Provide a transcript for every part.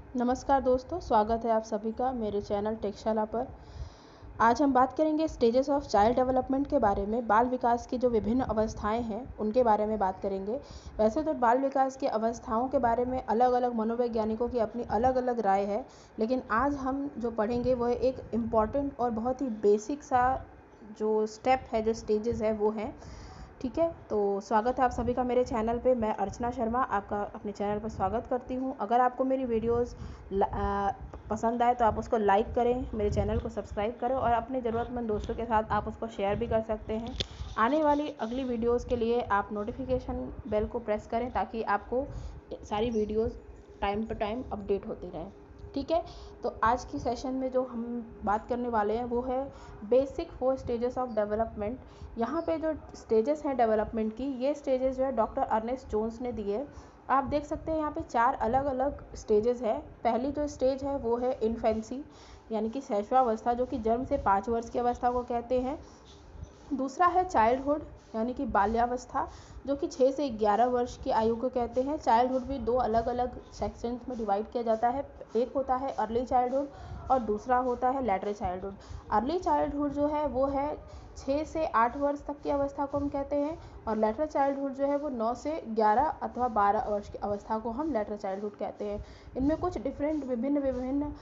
नमस्कार दोस्तों, स्वागत है आप सभी का मेरे चैनल टेकशाला पर। आज हम बात करेंगे स्टेजेस ऑफ चाइल्ड डेवलपमेंट के बारे में। बाल विकास की जो विभिन्न अवस्थाएं हैं उनके बारे में बात करेंगे। वैसे तो बाल विकास की अवस्थाओं के बारे में अलग अलग मनोवैज्ञानिकों की अपनी अलग अलग राय है, लेकिन आज हम जो पढ़ेंगे वह एक इम्पॉर्टेंट और बहुत ही बेसिक सा जो स्टेप है, जो स्टेजेस है वो हैं। ठीक है, तो स्वागत है आप सभी का मेरे चैनल पे। मैं अर्चना शर्मा आपका अपने चैनल पर स्वागत करती हूँ। अगर आपको मेरी वीडियोस पसंद आए तो आप उसको लाइक करें, मेरे चैनल को सब्सक्राइब करें और अपने ज़रूरतमंद दोस्तों के साथ आप उसको शेयर भी कर सकते हैं। आने वाली अगली वीडियोस के लिए आप नोटिफिकेशन बेल को प्रेस करें ताकि आपको सारी वीडियोस टाइम पर टाइम अपडेट होती रहें। ठीक है, तो आज की सेशन में जो हम बात करने वाले हैं वो है बेसिक 4 स्टेजेस ऑफ डेवलपमेंट। यहाँ पे जो स्टेजेस हैं डेवलपमेंट की, ये स्टेजेस जो है डॉक्टर अर्नेस्ट जोन्स ने दिए। आप देख सकते हैं यहाँ पे 4 अलग अलग स्टेजेस है। पहली जो स्टेज है वो है इन्फेंसी, यानी कि शैशवावस्था, जो कि जन्म से 5 वर्ष की अवस्था को कहते हैं। दूसरा है चाइल्डहुड, यानी कि बाल्यावस्था, जो कि 6 से 11 वर्ष की आयु को कहते हैं। चाइल्डहुड भी 2 अलग अलग सेक्शंस में डिवाइड किया जाता है। एक होता है अर्ली चाइल्डहुड और दूसरा होता है लेटर चाइल्डहुड। अर्ली चाइल्डहुड जो है वो है 6 से 8 वर्ष तक की अवस्था को हम कहते हैं, और लेटर चाइल्डहुड जो है वो 9 से 11 अथवा 12 वर्ष की अवस्था को हम लेटर चाइल्डहुड कहते हैं। इनमें कुछ विभिन्न विभिन्न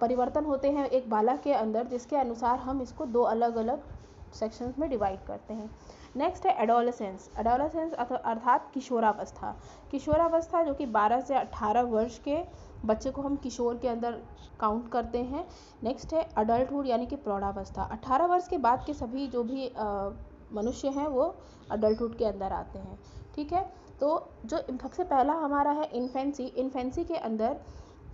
परिवर्तन होते हैं एक बालक के अंदर, जिसके अनुसार हम इसको 2 अलग अलग सेक्शंस में डिवाइड करते हैं। नेक्स्ट है एडोलेसेंस। एडोलेसेंस अर्थात किशोरावस्था। किशोरावस्था जो कि 12 से 18 वर्ष के बच्चे को हम किशोर के अंदर काउंट करते हैं। नेक्स्ट है अडल्टहुड, यानी कि प्रौढ़ावस्था। 18 वर्ष के बाद के सभी जो भी मनुष्य हैं वो अडल्टहुड के अंदर आते हैं। ठीक है, तो जो सबसे पहला हमारा है इन्फेंसी। इन्फेंसी के अंदर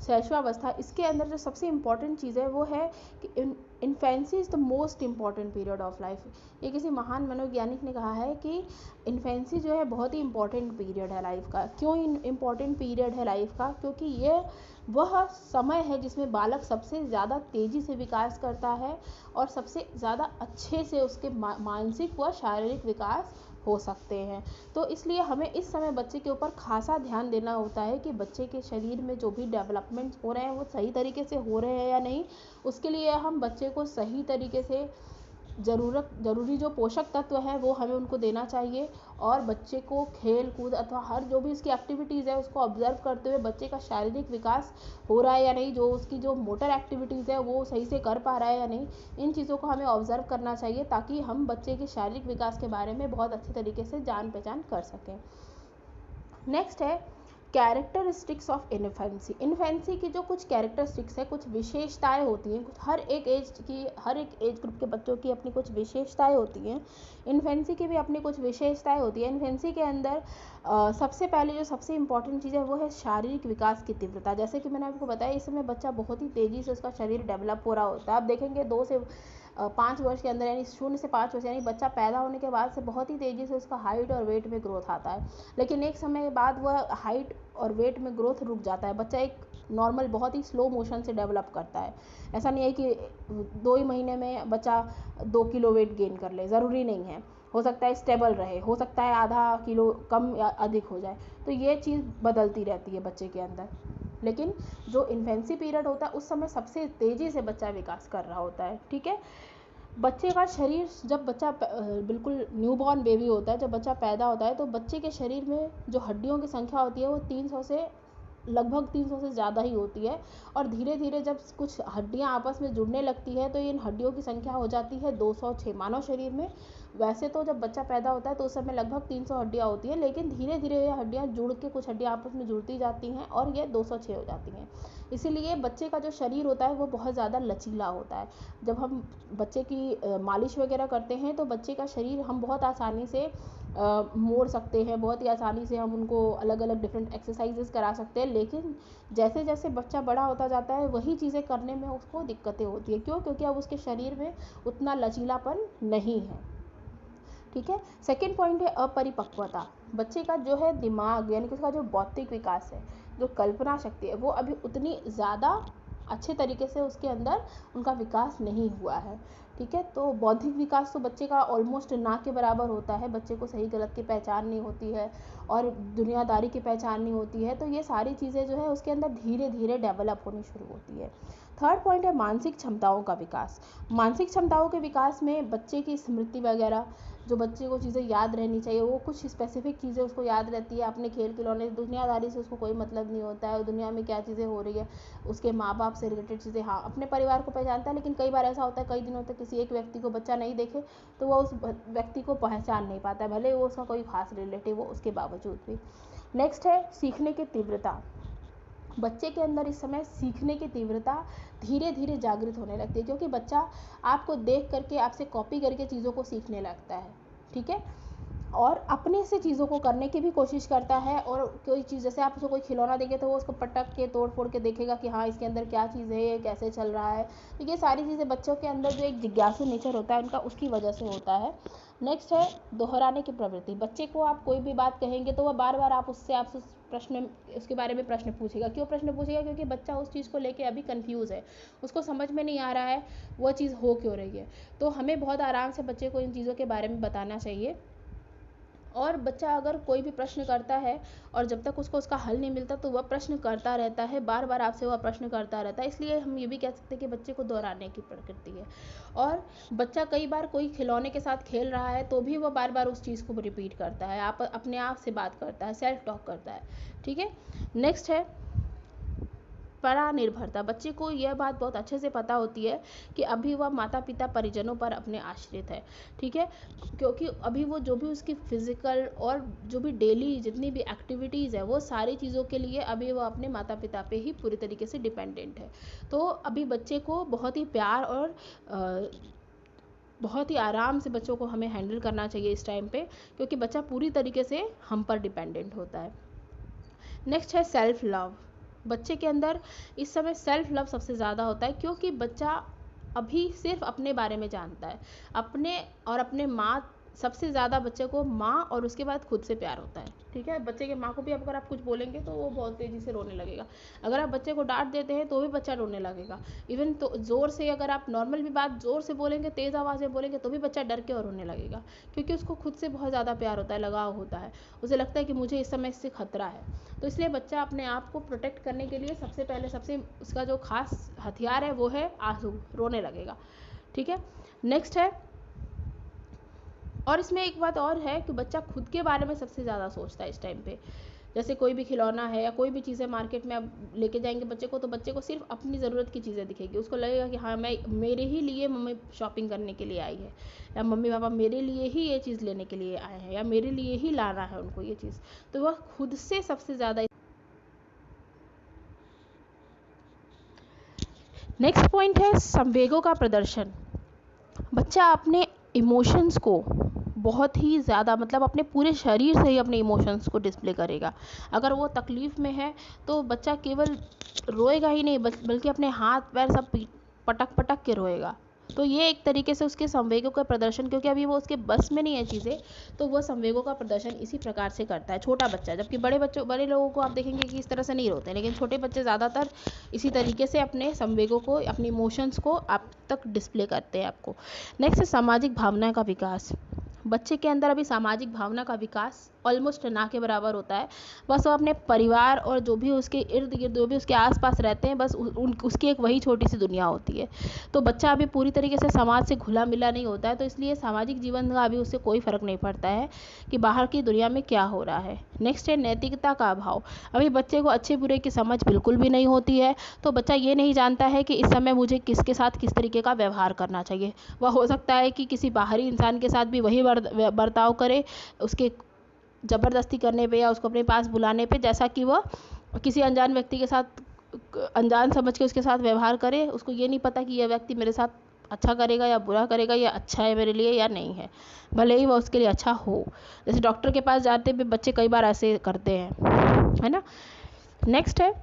शैशवावस्था, इसके अंदर जो सबसे इम्पॉर्टेंट चीज़ है वो है कि infancy is the most important period of life. ये किसी महान मनोवैज्ञानिक ने कहा है कि इन्फेंसी जो है बहुत ही इम्पॉर्टेंट पीरियड है लाइफ का। क्यों इम्पॉर्टेंट पीरियड है लाइफ का? क्योंकि ये वह समय है जिसमें बालक सबसे ज़्यादा तेज़ी से विकास करता है और सबसे ज़्यादा अच्छे से उसके मानसिक व शारीरिक विकास हो सकते हैं। तो इसलिए हमें इस समय बच्चे के ऊपर खासा ध्यान देना होता है कि बच्चे के शरीर में जो भी डेवलपमेंट्स हो रहे हैं वो सही तरीके से हो रहे हैं या नहीं। उसके लिए हम बच्चे को सही तरीके से ज़रूरी जो पोषक तत्व है वो हमें उनको देना चाहिए, और बच्चे को खेल कूद अथवा हर जो भी उसकी एक्टिविटीज़ है उसको ऑब्जर्व करते हुए बच्चे का शारीरिक विकास हो रहा है या नहीं, जो उसकी जो मोटर एक्टिविटीज़ है वो सही से कर पा रहा है या नहीं, इन चीज़ों को हमें ऑब्जर्व करना चाहिए ताकि हम बच्चे के शारीरिक विकास के बारे में बहुत अच्छी तरीके से जान पहचान कर सकें। नेक्स्ट है कैरेक्टरिस्टिक्स ऑफ इन्फेंसी। इन्फेंसी की जो कुछ कैरेक्टरिस्टिक्स है, कुछ विशेषताएं होती हैं, कुछ हर एक एज ग्रुप के बच्चों की अपनी कुछ विशेषताएं होती हैं। इन्फेंसी की भी अपनी कुछ विशेषताएं होती हैं। इन्फेंसी के अंदर सबसे पहले जो सबसे इम्पॉर्टेंट चीज़ है वो है शारीरिक विकास की तीव्रता। जैसे कि मैंने आपको बताया, इस समय बच्चा बहुत ही तेज़ी से उसका शरीर डेवलप हो रहा होता है। आप देखेंगे 2 से 5 वर्ष के अंदर, यानी 0 से 5 वर्ष, यानी बच्चा पैदा होने के बाद से बहुत ही तेज़ी से उसका हाइट और वेट में ग्रोथ आता है। लेकिन एक समय बाद वह हाइट और वेट में ग्रोथ रुक जाता है। बच्चा एक नॉर्मल बहुत ही स्लो मोशन से डेवलप करता है। ऐसा नहीं है कि 2 ही महीने में बच्चा 2 किलो वेट गेन कर ले, ज़रूरी नहीं है। हो सकता है स्टेबल रहे, हो सकता है आधा किलो कम या अधिक हो जाए। तो ये चीज़ बदलती रहती है बच्चे के अंदर। लेकिन जो इन्फेंसी पीरियड होता है उस समय सबसे तेज़ी से बच्चा विकास कर रहा होता है। ठीक है, बच्चे का शरीर, जब बच्चा बिल्कुल न्यूबॉर्न बेबी होता है, जब बच्चा पैदा होता है तो बच्चे के शरीर में जो हड्डियों की संख्या होती है वो 300 से ज़्यादा ही होती है। और धीरे धीरे जब कुछ हड्डियां आपस में जुड़ने लगती है तो इन हड्डियों की संख्या हो जाती है 206। मानव शरीर में वैसे तो जब बच्चा पैदा होता है तो उस समय लगभग 300 हड्डियां होती हैं, लेकिन धीरे धीरे ये हड्डियां जुड़ के कुछ हड्डियां आपस में जुड़ती जाती हैं और ये 206 हो जाती हैं। इसीलिए बच्चे का जो शरीर होता है वो बहुत ज़्यादा लचीला होता है। जब हम बच्चे की मालिश वगैरह करते हैं तो बच्चे का शरीर हम बहुत आसानी से मोड़ सकते हैं, बहुत ही आसानी से हम उनको अलग अलग डिफरेंट एक्सरसाइजेस करा सकते हैं। लेकिन जैसे जैसे बच्चा बड़ा होता जाता है वही चीज़ें करने में उसको दिक्कतें होती है। क्यों? क्योंकि अब उसके शरीर में उतना लचीलापन नहीं है। ठीक है, सेकेंड पॉइंट है अपरिपक्वता। बच्चे का जो है दिमाग, यानी कि उसका जो बौद्धिक विकास है, जो कल्पना शक्ति है, वो अभी उतनी ज़्यादा अच्छे तरीके से उसके अंदर उनका विकास नहीं हुआ है। ठीक है। तो बौद्धिक विकास तो बच्चे का ऑलमोस्ट ना के बराबर होता है, बच्चे को सही गलत की पहचान नहीं होती है और दुनियादारी की पहचान नहीं होती है। तो ये सारी चीज़ें जो है उसके अंदर धीरे धीरे डेवलप होनी शुरू होती है। थर्ड पॉइंट है मानसिक क्षमताओं का विकास। मानसिक क्षमताओं के विकास में बच्चे की स्मृति वगैरह, जो बच्चे को चीज़ें याद रहनी चाहिए, वो कुछ स्पेसिफिक चीज़ें उसको याद रहती है। अपने खेल खिलौने, दुनियादारी से उसको कोई मतलब नहीं होता है, दुनिया में क्या चीज़ें हो रही है, उसके माँ बाप से रिलेटेड चीज़ें, हाँ अपने परिवार को पहचानता है। लेकिन कई बार ऐसा होता है कई दिनों तक किसी एक व्यक्ति को बच्चा नहीं देखे तो वो उस व्यक्ति को पहचान नहीं पाता है, भले वो उसका कोई खास रिलेटिव हो उसके बावजूद भी। नेक्स्ट है सीखने की तीव्रता। बच्चे के अंदर इस समय सीखने की तीव्रता धीरे धीरे जागृत होने लगती है, क्योंकि बच्चा आपको देख करके, आपसे कॉपी करके चीज़ों को सीखने लगता है। ठीक है। और अपने से चीज़ों को करने की भी कोशिश करता है। और कोई चीज़, जैसे आप उसको कोई खिलौना देंगे तो वो उसको पटक के तोड़ फोड़ के देखेगा कि हाँ इसके अंदर क्या चीज़ है, ये कैसे चल रहा है। तो ये सारी चीज़ें बच्चों के अंदर जो एक जिज्ञासु नेचर होता है उनका, उसकी वजह से होता है। नेक्स्ट है दोहराने की प्रवृत्ति। बच्चे को आप कोई भी बात कहेंगे तो वह बार बार आपसे प्रश्न, उसके बारे में प्रश्न पूछेगा। क्यों प्रश्न पूछेगा? क्योंकि बच्चा उस चीज़ को लेके अभी कंफ्यूज है, उसको समझ में नहीं आ रहा है वो चीज़ हो क्यों रही है। तो हमें बहुत आराम से बच्चे को इन चीज़ों के बारे में बताना चाहिए। और बच्चा अगर कोई भी प्रश्न करता है और जब तक उसको उसका हल नहीं मिलता तो वह प्रश्न करता रहता है, बार बार आपसे वह प्रश्न करता रहता है। इसलिए हम ये भी कह सकते हैं कि बच्चे को दोहराने की प्रकृति है। और बच्चा कई बार कोई खिलौने के साथ खेल रहा है तो भी वह बार बार उस चीज़ को रिपीट करता है, आप अपने आप से बात करता है, सेल्फ टॉक करता है। ठीक है। नेक्स्ट है परानिर्भरता। बच्चे को यह बात बहुत अच्छे से पता होती है कि अभी वह माता पिता परिजनों पर अपने आश्रित है। ठीक है। क्योंकि अभी वो जो भी उसकी फिजिकल और जो भी डेली जितनी भी एक्टिविटीज़ है वो सारी चीज़ों के लिए अभी वो अपने माता पिता पे ही पूरी तरीके से डिपेंडेंट है। तो अभी बच्चे को बहुत ही प्यार और बहुत ही आराम से बच्चों को हमें हैंडल करना चाहिए इस टाइम पे, क्योंकि बच्चा पूरी तरीके से हम पर डिपेंडेंट होता है। नेक्स्ट है सेल्फ लव। बच्चे के अंदर इस समय सेल्फ लव सबसे ज़्यादा होता है, क्योंकि बच्चा अभी सिर्फ अपने बारे में जानता है। अपने और अपने माँ, सबसे ज़्यादा बच्चे को माँ और उसके बाद खुद से प्यार होता है। ठीक है। बच्चे के माँ को भी अगर आप कुछ बोलेंगे तो वो बहुत तेज़ी से रोने लगेगा। अगर आप बच्चे को डांट देते हैं तो भी बच्चा रोने लगेगा। इवन तो ज़ोर से, अगर आप नॉर्मल भी बात ज़ोर से बोलेंगे, तेज़ आवाज़ में बोलेंगे तो भी बच्चा डर के और रोने लगेगा, क्योंकि उसको खुद से बहुत ज़्यादा प्यार होता है, लगाव होता है। उसे लगता है कि मुझे इस समय इससे खतरा है। तो इसलिए बच्चा अपने आप को प्रोटेक्ट करने के लिए सबसे पहले, सबसे उसका जो खास हथियार है वो है आंसू, रोने लगेगा। ठीक है। नेक्स्ट है, और इसमें एक बात और है कि बच्चा खुद के बारे में सबसे ज़्यादा सोचता है इस टाइम पे। जैसे कोई भी खिलौना है या कोई भी चीज़ें मार्केट में आप लेके जाएंगे बच्चे को, तो बच्चे को सिर्फ अपनी ज़रूरत की चीज़ें दिखेगी। उसको लगेगा कि हाँ, मैं, मेरे ही लिए मम्मी शॉपिंग करने के लिए आई है, या मम्मी पापा मेरे लिए ही ये चीज़ लेने के लिए आए हैं, या मेरे लिए ही लाना है उनको ये चीज़। तो वह खुद से सबसे ज़्यादा। नेक्स्ट पॉइंट है संवेगों का प्रदर्शन। बच्चा अपने इमोशंस को बहुत ही ज़्यादा, मतलब अपने पूरे शरीर से ही अपने इमोशंस को डिस्प्ले करेगा। अगर वो तकलीफ़ में है तो बच्चा केवल रोएगा ही नहीं, बल्कि अपने हाथ पैर सब पटक पटक के रोएगा। तो ये एक तरीके से उसके संवेगों का प्रदर्शन, क्योंकि अभी वो उसके बस में नहीं है चीज़ें, तो वो संवेगों का प्रदर्शन इसी प्रकार से करता है छोटा बच्चा। जबकि बड़े लोगों को आप देखेंगे कि इस तरह से नहीं रोते हैं, लेकिन छोटे बच्चे ज़्यादातर इसी तरीके से अपने संवेगों को, अपने इमोशंस को आप तक डिस्प्ले करते हैं आपको। नेक्स्ट है सामाजिक भावना का विकास। बच्चे के अंदर अभी सामाजिक भावना का विकास ऑलमोस्ट ना के बराबर होता है। बस वो अपने परिवार और जो भी उसके इर्द गिर्द, जो भी उसके आसपास रहते हैं, बस उसकी एक वही छोटी सी दुनिया होती है। तो बच्चा अभी पूरी तरीके से समाज से घुला मिला नहीं होता है, तो इसलिए सामाजिक जीवन का अभी उससे कोई फ़र्क नहीं पड़ता है कि बाहर की दुनिया में क्या हो रहा है। नेक्स्ट है नैतिकता का अभाव। अभी बच्चे को अच्छे बुरे की समझ बिल्कुल भी नहीं होती है, तो बच्चा ये नहीं जानता है कि इस समय मुझे किसके साथ किस तरीके का व्यवहार करना चाहिए। वह हो सकता है कि किसी बाहरी इंसान के साथ भी वही बर्ताव करे, उसके ज़बरदस्ती करने पे या उसको अपने पास बुलाने पे, जैसा कि वह किसी अनजान व्यक्ति के साथ अनजान समझ के उसके साथ व्यवहार करे। उसको ये नहीं पता कि यह व्यक्ति मेरे साथ अच्छा करेगा या बुरा करेगा, या अच्छा है मेरे लिए या नहीं है, भले ही वह उसके लिए अच्छा हो। जैसे डॉक्टर के पास जाते हुए बच्चे कई बार ऐसे करते हैं, है ना। नेक्स्ट है,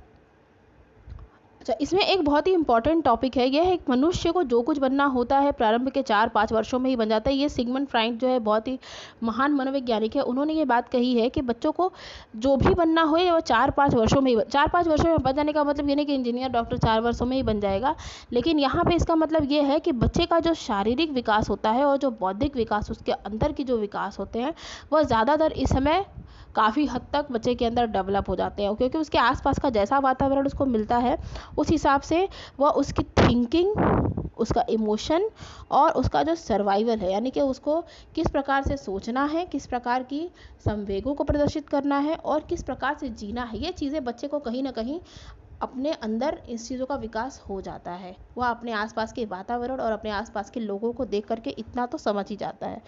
अच्छा, इसमें एक बहुत ही इंपॉर्टेंट टॉपिक है, यह है एक मनुष्य को जो कुछ बनना होता है प्रारंभ के 4-5 वर्षों में ही बन जाता है। ये सिगमंड फ्राइड जो है बहुत ही महान मनोवैज्ञानिक है, उन्होंने ये बात कही है कि बच्चों को जो भी बनना हो वो 4-5 वर्षों में ही 4-5 वर्षों में बन जाने का मतलब ये नहीं कि इंजीनियर डॉक्टर 4 वर्षों में ही बन जाएगा, लेकिन यहाँ पे इसका मतलब ये है कि बच्चे का जो शारीरिक विकास होता है और जो बौद्धिक विकास, उसके अंदर की जो विकास होते हैं वह ज़्यादातर इस समय काफ़ी हद तक बच्चे के अंदर डेवलप हो जाते हैं, क्योंकि उसके आसपास का जैसा वातावरण उसको मिलता है उस हिसाब से वह उसकी थिंकिंग, उसका इमोशन और उसका जो सर्वाइवल है, यानी कि उसको किस प्रकार से सोचना है, किस प्रकार की संवेगों को प्रदर्शित करना है और किस प्रकार से जीना है, ये चीज़ें बच्चे को कहीं ना कहीं अपने अंदर इस चीज़ों का विकास हो जाता है। वह अपने आसपास के वातावरण और अपने आसपास के लोगों को देख करके इतना तो समझ ही जाता है।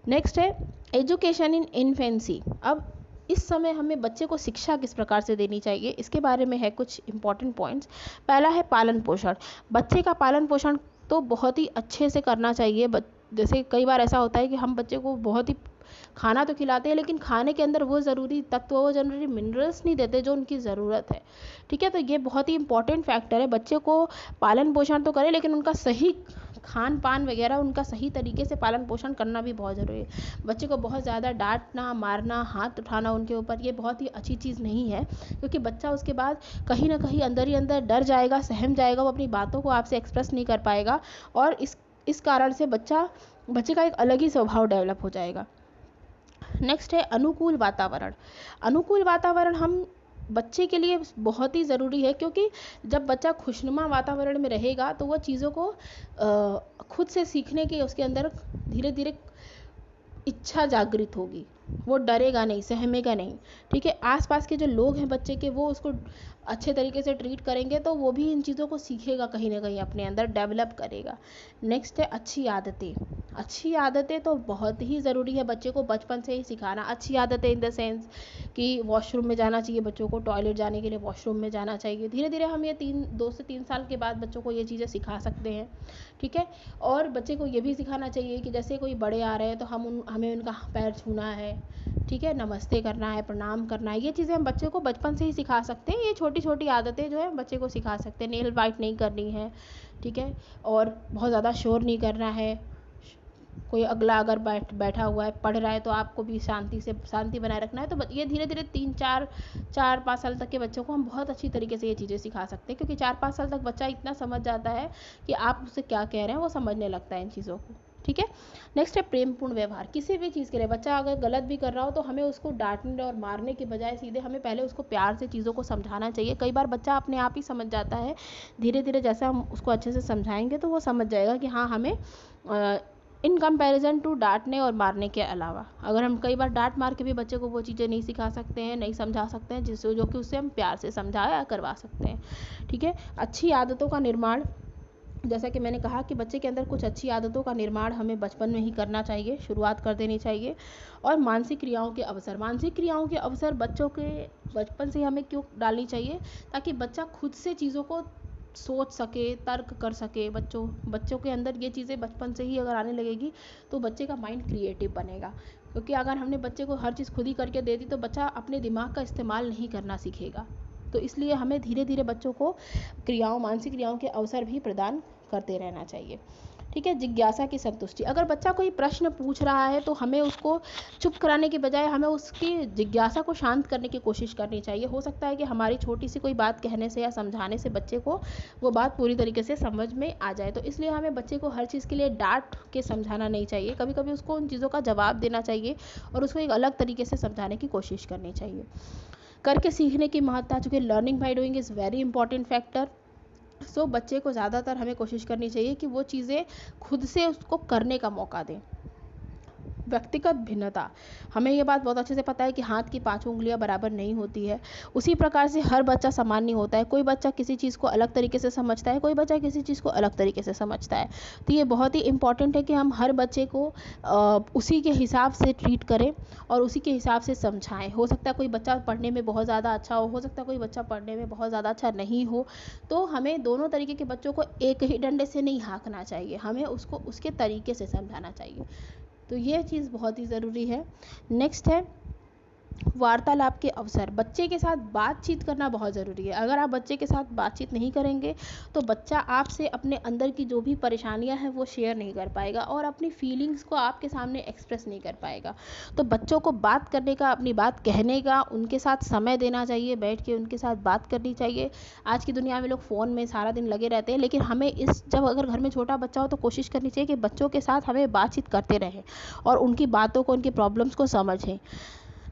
नेक्स्ट है एजुकेशन इन इन्फेंसी। अब इस समय हमें बच्चे को शिक्षा किस प्रकार से देनी चाहिए, इसके बारे में है कुछ इंपॉर्टेंट पॉइंट्स। पहला है पालन पोषण। बच्चे का पालन पोषण तो बहुत ही अच्छे से करना चाहिए। जैसे कई बार ऐसा होता है कि हम बच्चे को बहुत ही खाना तो खिलाते हैं, लेकिन खाने के अंदर वो ज़रूरी तत्व, वो ज़रूरी मिनरल्स नहीं देते जो उनकी ज़रूरत है। ठीक है, तो ये बहुत ही इंपॉर्टेंट फैक्टर है। बच्चे को पालन पोषण तो करें, लेकिन उनका सही खान पान वगैरह, उनका सही तरीके से पालन पोषण करना भी बहुत ज़रूरी है। बच्चे को बहुत ज़्यादा डांटना, मारना, हाथ उठाना उनके ऊपर, ये बहुत ही अच्छी चीज़ नहीं है, क्योंकि बच्चा उसके बाद कहीं ना कहीं अंदर ही अंदर डर जाएगा, सहम जाएगा, वो अपनी बातों को आपसे एक्सप्रेस नहीं कर पाएगा और इस कारण से बच्चे का एक अलग ही स्वभाव डेवलप हो जाएगा। नेक्स्ट है अनुकूल वातावरण। अनुकूल वातावरण हम बच्चे के लिए बहुत ही ज़रूरी है, क्योंकि जब बच्चा खुशनुमा वातावरण में रहेगा तो वह चीज़ों को खुद से सीखने की उसके अंदर धीरे धीरे इच्छा जागृत होगी, वो डरेगा नहीं, सहमेगा नहीं। ठीक है, आसपास के जो लोग हैं बच्चे के, वो उसको अच्छे तरीके से ट्रीट करेंगे तो वो भी इन चीज़ों को सीखेगा, कहीं ना कहीं अपने अंदर डेवलप करेगा। नेक्स्ट है अच्छी आदतें। अच्छी आदतें तो बहुत ही ज़रूरी है बच्चे को बचपन से ही सिखाना। अच्छी आदतें इन द सेंस कि वॉशरूम में जाना चाहिए बच्चों को, टॉयलेट जाने के लिए वॉशरूम में जाना चाहिए। धीरे धीरे हम ये 2 से 3 साल के बाद बच्चों को ये चीज़ें सिखा सकते हैं। ठीक है, और बच्चे को ये भी सिखाना चाहिए कि जैसे कोई बड़े आ रहे हैं तो हमें उनका पैर छूना है, ठीक है, नमस्ते करना है, प्रणाम करना है। ये चीज़ें हम बच्चे को बचपन से ही सिखा सकते हैं। ये छोटी छोटी आदतें जो है बच्चे को सिखा सकते हैं। नेल बाइट नहीं करनी है, ठीक है, और बहुत ज़्यादा शोर नहीं करना है। कोई अगला अगर बैठा हुआ है, पढ़ रहा है, तो आपको भी शांति बनाए रखना है। तो ये धीरे धीरे 4-5 साल तक के बच्चों को हम बहुत अच्छी तरीके से ये चीज़ें सिखा सकते हैं, क्योंकि 4-5 साल तक बच्चा इतना समझ जाता है कि आप उससे क्या कह रहे हैं, वो समझने लगता है इन चीज़ों को। ठीक है, नेक्स्ट है प्रेमपूर्ण व्यवहार। किसी भी चीज़ के लिए बच्चा अगर गलत भी कर रहा हो तो हमें उसको डांटने और मारने के बजाय सीधे हमें पहले उसको प्यार से चीज़ों को समझाना चाहिए। कई बार बच्चा अपने आप ही समझ जाता है, धीरे धीरे जैसे हम उसको अच्छे से समझाएंगे तो वो समझ जाएगा कि हाँ, हमें इन कंपैरिजन टू डांटने और मारने के अलावा, अगर हम कई बार डांट मार के भी बच्चे को वो चीज़ें नहीं सिखा सकते हैं, नहीं समझा सकते हैं, जो कि उससे हम प्यार से समझाया करवा सकते हैं। ठीक है, अच्छी आदतों का निर्माण, जैसा कि मैंने कहा कि बच्चे के अंदर कुछ अच्छी आदतों का निर्माण हमें बचपन में ही करना चाहिए, शुरुआत कर देनी चाहिए। और मानसिक क्रियाओं के अवसर बच्चों के बचपन से हमें क्यों डालनी चाहिए, ताकि बच्चा खुद से चीज़ों को सोच सके, तर्क कर सके। बच्चों के अंदर ये चीज़ें बचपन से ही अगर आने लगेगी तो बच्चे का माइंड क्रिएटिव बनेगा, क्योंकि अगर हमने बच्चे को हर चीज़ खुद ही करके दे दी तो बच्चा अपने दिमाग का इस्तेमाल नहीं करना सीखेगा। तो इसलिए हमें धीरे धीरे बच्चों को मानसिक क्रियाओं के अवसर भी प्रदान करते रहना चाहिए। ठीक है, जिज्ञासा की संतुष्टि। अगर बच्चा कोई प्रश्न पूछ रहा है तो हमें उसको चुप कराने के बजाय हमें उसकी जिज्ञासा को शांत करने की कोशिश करनी चाहिए। हो सकता है कि हमारी छोटी सी कोई बात कहने से या समझाने से बच्चे को वो बात पूरी तरीके से समझ में आ जाए। तो इसलिए हमें बच्चे को हर चीज़ के लिए डांट के समझाना नहीं चाहिए, कभी कभी उसको उन चीज़ों का जवाब देना चाहिए और उसको एक अलग तरीके से समझाने की कोशिश करनी चाहिए। करके सीखने की महत्ता, चूँकि learning by doing is very important factor. So बच्चे को ज़्यादातर हमें कोशिश करनी चाहिए कि वो चीज़ें खुद से उसको करने का मौका दें। व्यक्तिगत भिन्नता, हमें ये बात बहुत अच्छे से पता है कि हाथ की 5 उंगलियां बराबर नहीं होती है। उसी प्रकार से हर बच्चा समान नहीं होता है। कोई बच्चा किसी चीज़ को अलग तरीके से समझता है, कोई बच्चा किसी चीज़ को अलग तरीके से समझता है। तो ये बहुत ही इंपॉर्टेंट है कि हम हर बच्चे को उसी के हिसाब से ट्रीट करें और उसी के हिसाब से समझाएं। हो सकता है कोई बच्चा पढ़ने में बहुत ज़्यादा अच्छा हो सकता है कोई बच्चा पढ़ने में बहुत ज़्यादा अच्छा नहीं हो। तो हमें दोनों तरीके के बच्चों को एक ही डंडे से नहीं हाँकना चाहिए, हमें उसको उसके तरीके से समझाना चाहिए। तो ये चीज़ बहुत ही ज़रूरी है। नेक्स्ट है वार्तालाप के अवसर, बच्चे के साथ बातचीत करना बहुत ज़रूरी है। अगर आप बच्चे के साथ बातचीत नहीं करेंगे तो बच्चा आपसे अपने अंदर की जो भी परेशानियां हैं वो शेयर नहीं कर पाएगा और अपनी फीलिंग्स को आपके सामने एक्सप्रेस नहीं कर पाएगा। तो बच्चों को बात करने का, अपनी बात कहने का, उनके साथ समय देना चाहिए, बैठ के उनके साथ बात करनी चाहिए। आज की दुनिया में लोग फ़ोन में सारा दिन लगे रहते हैं, लेकिन हमें जब अगर घर में छोटा बच्चा हो तो कोशिश करनी चाहिए कि बच्चों के साथ हमें बातचीत करते रहें और उनकी बातों को, उनकी प्रॉब्लम्स को समझें।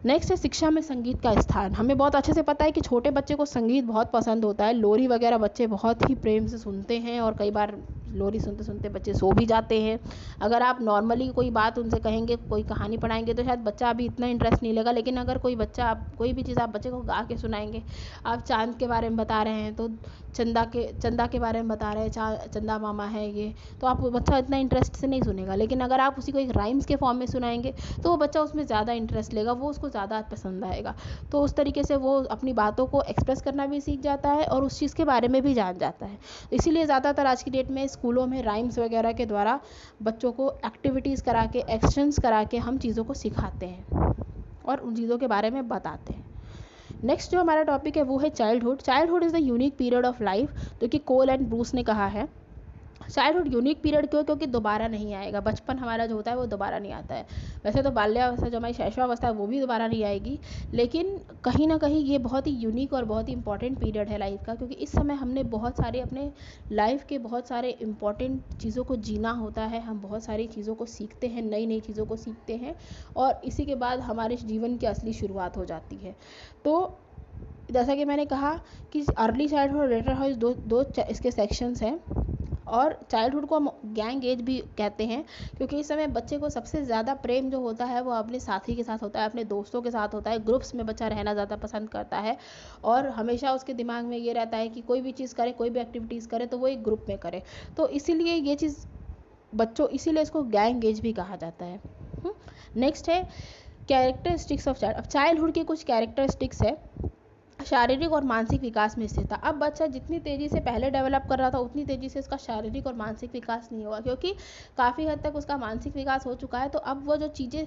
नेक्स्ट है शिक्षा में संगीत का स्थान। हमें बहुत अच्छे से पता है कि छोटे बच्चे को संगीत बहुत पसंद होता है। लोरी वगैरह बच्चे बहुत ही प्रेम से सुनते हैं और कई बार लोरी सुनते सुनते बच्चे सो भी जाते हैं। अगर आप नॉर्मली कोई बात उनसे कहेंगे, कोई कहानी पढ़ाएंगे तो शायद बच्चा अभी इतना इंटरेस्ट नहीं लेगा, लेकिन अगर कोई बच्चा, आप कोई भी चीज़ आप बच्चे को गा के सुनाएंगे, आप चांद के बारे में बता रहे हैं तो चंदा के बारे में बता रहे हैं, चंदा मामा है ये, तो आप बच्चा इतना इंटरेस्ट से नहीं सुनेगा। लेकिन अगर आप उसी को एक राइम्स के फॉर्म में सुनाएंगे तो वो बच्चा उसमें ज़्यादा इंटरेस्ट लेगा, वो उसको ज़्यादा पसंद आएगा। तो उस तरीके से वो अपनी बातों को एक्सप्रेस करना भी सीख जाता है और उस चीज़ के बारे में भी जान जाता है। इसीलिए ज़्यादातर आज की डेट में स्कूलों में राइम्स वगैरह के द्वारा बच्चों को एक्टिविटीज़ करा के, एक्शंस करा के हम चीज़ों को सिखाते हैं और उन चीज़ों के बारे में बताते हैं। नेक्स्ट जो हमारा टॉपिक है वो है childhood. Childhood is the unique period of life, जो कि कोल एंड ब्रूस ने कहा है। चाइल्डहुड यूनिक पीरियड क्यों? क्योंकि दोबारा नहीं आएगा। बचपन हमारा जो होता है वो दोबारा नहीं आता है। वैसे तो बाल्यावस्था, जो हमारी शैशवावस्था है, वो भी दोबारा नहीं आएगी, लेकिन कहीं ना कहीं ये बहुत ही यूनिक और बहुत ही इंपॉर्टेंट पीरियड है लाइफ का, क्योंकि इस समय हमने बहुत सारे अपने लाइफ के बहुत सारे इंपॉर्टेंट चीज़ों को जीना होता है। हम बहुत सारी चीज़ों को सीखते हैं, नई नई चीज़ों को सीखते हैं और इसी के बाद हमारे जीवन की असली शुरुआत हो जाती है। तो जैसा कि मैंने कहा कि अर्ली चाइल्डहुड और लेटर हाउस दो इसके सेक्शंस हैं। और चाइल्डहुड को हम गैंग एज भी कहते हैं, क्योंकि इस समय बच्चे को सबसे ज़्यादा प्रेम जो होता है वो अपने साथी के साथ होता है, अपने दोस्तों के साथ होता है। ग्रुप्स में बच्चा रहना ज़्यादा पसंद करता है और हमेशा उसके दिमाग में ये रहता है कि कोई भी चीज़ करे, कोई भी एक्टिविटीज़ करे तो वो एक ग्रुप में करे। तो इसीलिए ये चीज़ इसीलिए इसको गैंग एज भी कहा जाता है। नेक्स्ट है कैरेक्टरिस्टिक्स ऑफ चाइल्ड। अब चाइल्डहुड के कुछ कैरेक्टरिस्टिक्स है। शारीरिक और मानसिक विकास में स्थिरता। अब बच्चा जितनी तेज़ी से पहले डेवलप कर रहा था उतनी तेज़ी से उसका शारीरिक और मानसिक विकास नहीं हुआ, क्योंकि काफ़ी हद तक उसका मानसिक विकास हो चुका है। तो अब वो जो चीज़ें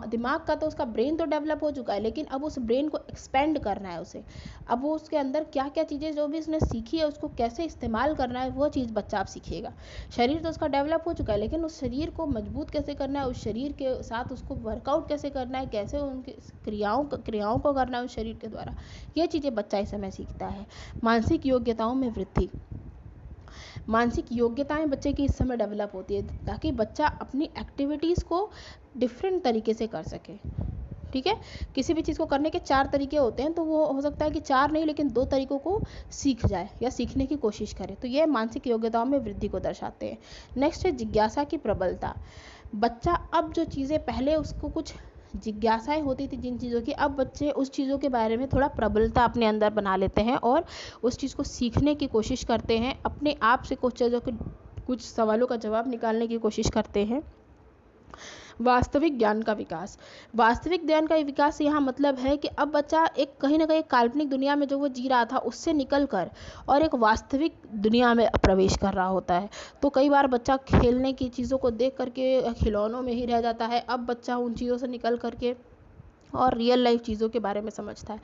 दिमाग का, तो उसका ब्रेन तो डेवलप हो चुका है, लेकिन अब उस ब्रेन को एक्सपेंड करना है उसे। अब वो उसके अंदर क्या क्या चीज़ें जो भी उसने सीखी है उसको कैसे इस्तेमाल करना है, वो चीज़ बच्चा अब सीखेगा। शरीर तो उसका डेवलप हो चुका है, लेकिन उस शरीर को मजबूत कैसे करना है, उस शरीर के साथ उसको वर्कआउट कैसे करना है, कैसे उनकी क्रियाओं को करना है उस शरीर के द्वारा, ये चीज़ें बच्चा इस समय सीखता है। मानसिक योग्यताओं में वृद्धि। मानसिक योग्यताएं बच्चे की इस समय डेवलप होती है ताकि बच्चा अपनी एक्टिविटीज़ को डिफरेंट तरीके से कर सके। ठीक है, किसी भी चीज़ को करने के 4 तरीके होते हैं, तो वो हो सकता है कि 4 नहीं लेकिन 2 तरीकों को सीख जाए या सीखने की कोशिश करे। तो ये मानसिक योग्यताओं में वृद्धि को दर्शाते हैं। नेक्स्ट है जिज्ञासा की प्रबलता। बच्चा अब जो चीज़ें पहले उसको कुछ जिज्ञासाएं होती थी जिन चीज़ों की, अब बच्चे उस चीज़ों के बारे में थोड़ा प्रबलता अपने अंदर बना लेते हैं और उस चीज़ को सीखने की कोशिश करते हैं, अपने आप से कुछ चीज़ों के, कुछ सवालों का जवाब निकालने की कोशिश करते हैं। वास्तविक ज्ञान का विकास। वास्तविक ज्ञान का विकास यहाँ मतलब है कि अब बच्चा एक कहीं ना कहीं काल्पनिक दुनिया में जो वो जी रहा था उससे निकल कर और एक वास्तविक दुनिया में प्रवेश कर रहा होता है। तो कई बार बच्चा खेलने की चीज़ों को देख करके खिलौनों में ही रह जाता है। अब बच्चा उन चीज़ों से निकल करके और रियल लाइफ चीज़ों के बारे में समझता है।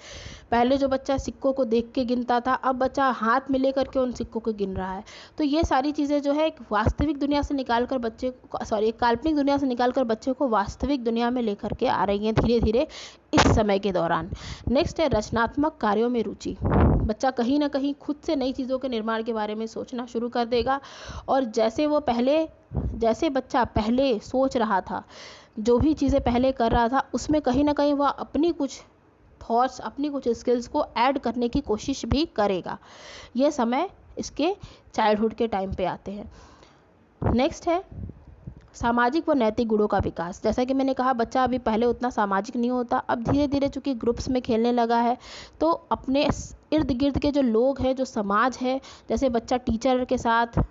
पहले जो बच्चा सिक्कों को देख के गिनता था, अब बच्चा हाथ में लेकर के उन सिक्कों को गिन रहा है। तो ये सारी चीज़ें जो है एक वास्तविक दुनिया से निकाल कर बच्चे को, एक काल्पनिक दुनिया से निकाल कर बच्चे को वास्तविक दुनिया में लेकर के आ रही हैं धीरे धीरे इस समय के दौरान। नेक्स्ट है रचनात्मक कार्यों में रुचि। बच्चा कहीं ना कहीं खुद से नई चीज़ों के निर्माण के बारे में सोचना शुरू कर देगा और जैसे बच्चा पहले सोच रहा था, जो भी चीज़ें पहले कर रहा था, उसमें कहीं ना कहीं वह अपनी कुछ थॉट्स, अपनी कुछ स्किल्स को ऐड करने की कोशिश भी करेगा। यह समय इसके चाइल्डहुड के टाइम पे आते हैं। नेक्स्ट है सामाजिक व नैतिक गुणों का विकास। जैसा कि मैंने कहा, बच्चा अभी पहले उतना सामाजिक नहीं होता, अब धीरे धीरे चूंकि ग्रुप्स में खेलने लगा है तो अपने इर्द गिर्द के जो लोग हैं, जो समाज है, जैसे बच्चा टीचर के साथ